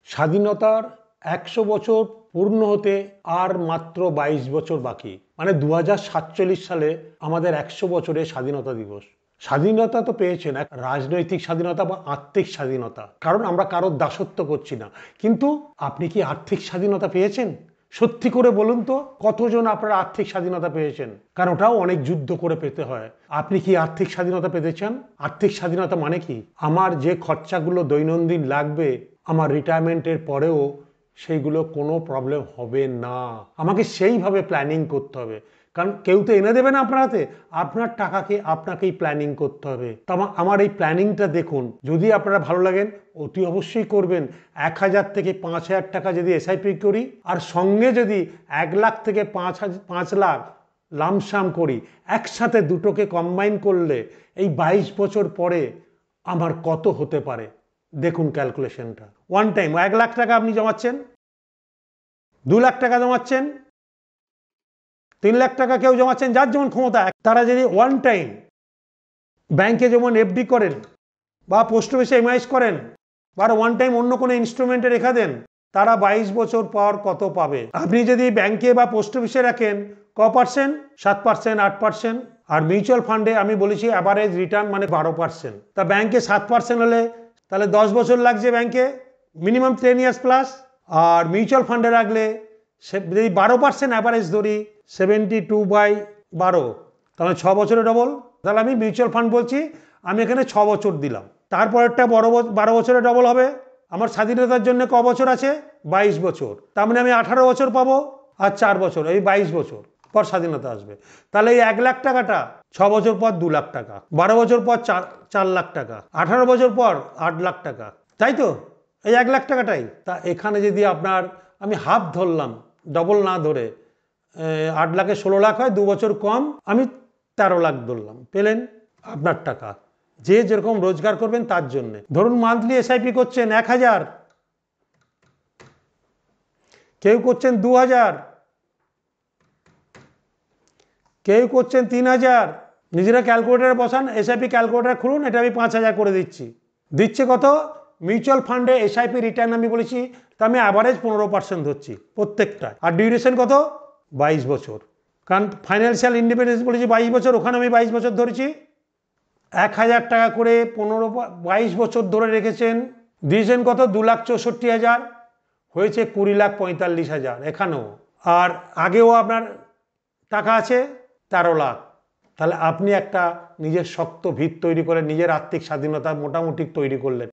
স্বাধীনতার ১০০ বছর পূর্ণ হতে আর মাত্র ২২ বছর বাকি। মানে ২০৪৭ সালে আমাদের ১০০ বছরে স্বাধীনতা দিবস। স্বাধীনতা তো পেয়েছেন, এক রাজনৈতিক স্বাধীনতা বা আর্থিক স্বাধীনতা, কারণ আমরা কারোর দাসত্ব করছি না। কিন্তু আপনি কি আর্থিক স্বাধীনতা পেয়েছেন? সত্যি করে বলুন তো, কতজন আপনারা আর্থিক স্বাধীনতা পেয়েছেন? কারণ ওটাও অনেক যুদ্ধ করে পেতে হয়। আপনি কি আর্থিক স্বাধীনতা পেতে চান? আর্থিক স্বাধীনতা মানে কি? আমার যে খরচাগুলো দৈনন্দিন লাগবে আমার রিটায়ারমেন্টের পরেও সেইগুলো কোনো প্রবলেম হবে না। আমাকে সেইভাবে প্ল্যানিং করতে হবে, কারণ কেউ তো এনে দেবে না আপনার হাতে। আপনার টাকাকে আপনাকেই প্ল্যানিং করতে হবে। তো আমার এই প্ল্যানিংটা দেখুন, যদি আপনারা ভালো লাগেন অতি অবশ্যই করবেন। ১,০০০ থেকে ৫,০০০ টাকা যদি এসআইপি করি, আর সঙ্গে যদি ১,০০,০০০ থেকে ৫,০০০ লামসাম করি, একসাথে দুটোকে কম্বাইন করলে এই ২২ বছর পরে আমার কত হতে পারে দেখুন ক্যালকুলেশনটা। ওয়ান টাইম ১,০০,০০০ টাকা আপনি জমাচ্ছেন, ২,০০,০০০ টাকা জমাচ্ছেন, ৩,০০,০০০ টাকা কেউ জমাচ্ছেন, যার যেমন ক্ষমতা। তারা যদি ওয়ান টাইম ব্যাংকে যেমন এফডি করেন বা পোস্ট অফিসে এমআইএস করেন বা ওয়ান টাইম অন্য কোনো ইনস্ট্রুমেন্টে রেখে দেন, তারা ২২ বছর পর কত পাবে? আপনি যদি ব্যাংকে বা পোস্ট অফিসে রাখেন ক%? ৭%, ৮%। আর মিউচুয়াল ফান্ডে আমি বলেছি অ্যাভারেজ রিটার্ন মানে ১২%। তা ব্যাংকে ৭% হলে তাহলে ১০ বছর লাগছে ব্যাংকে, মিনিমাম 10 ইয়ার্স প্লাস। আর মিউচুয়াল ফান্ডে রাখলে যদি 12% অ্যাভারেজ ধরি, 72/12, তাহলে ৬ বছরে ডবল। তাহলে আমি মিউচুয়াল ফান্ড বলছি, আমি এখানে ৬ বছর দিলাম। তারপরেরটা ১২ বছরে ডবল হবে। আমার স্বাধীনতার জন্য ক বছর আছে? ২২ বছর। তার মানে আমি ১৮ বছর পাবো, আর ৪ বছর, এই ২২ বছর পর স্বাধীনতা আসবে। তাহলে এই ১,০০,০০০ টাকাটা ৬ বছর পর ২,০০,০০০ টাকা, ১২ বছর পর ৪,০০,০০০ টাকা, ১৮ বছর পর ৮,০০,০০০ টাকা, তাই তো? এই ১,০০,০০০ টাকাটাই। তা এখানে যদি আপনার, আমি হাফ ধরলাম, ডবল না ধরে, ৮,০০,০০০-এ ১৬,০০,০০০ হয়, ২ বছর কম, আমি ১৩,০০,০০০ ধরলাম। পেলেন আপনার টাকা। যে যেরকম রোজগার করবেন তার জন্যে। ধরুন মান্থলি এসআইপি করছেন ১,০০০, কেউ করছেন ২,০০০, কেউ করছেন ৩,০০০। নিজেরা ক্যালকুলেটারে বসান, এসআইপি ক্যালকুলেটার খুলুন, এটা আমি ৫,০০০ করে দিচ্ছি। দিচ্ছে কত? মিউচুয়াল ফান্ডে এসআইপি রিটার্ন আমি বলেছি, তা আমি অ্যাভারেজ ১৫% ধরছি প্রত্যেকটা। আর ডিউরেশন কত? ২২ বছর। কারণ ফাইন্যান্সিয়াল ইন্ডিপেন্ডেন্স বলেছি ২২ বছর, ওখানে আমি ২২ বছর ধরেছি। ১,০০০ টাকা করে ২২ বছর ধরে রেখেছেন, দিয়েছেন কত? ২,৬৪,০০০, হয়েছে ২০,৪৫,০০০ এখানেও। আর আগেও আপনার টাকা আছে ১৩,০০,০০০। তাহলে আপনি একটা নিজের শক্ত ভিত তৈরি করে নিজের আর্থিক স্বাধীনতা মোটামুটি তৈরি করলেন।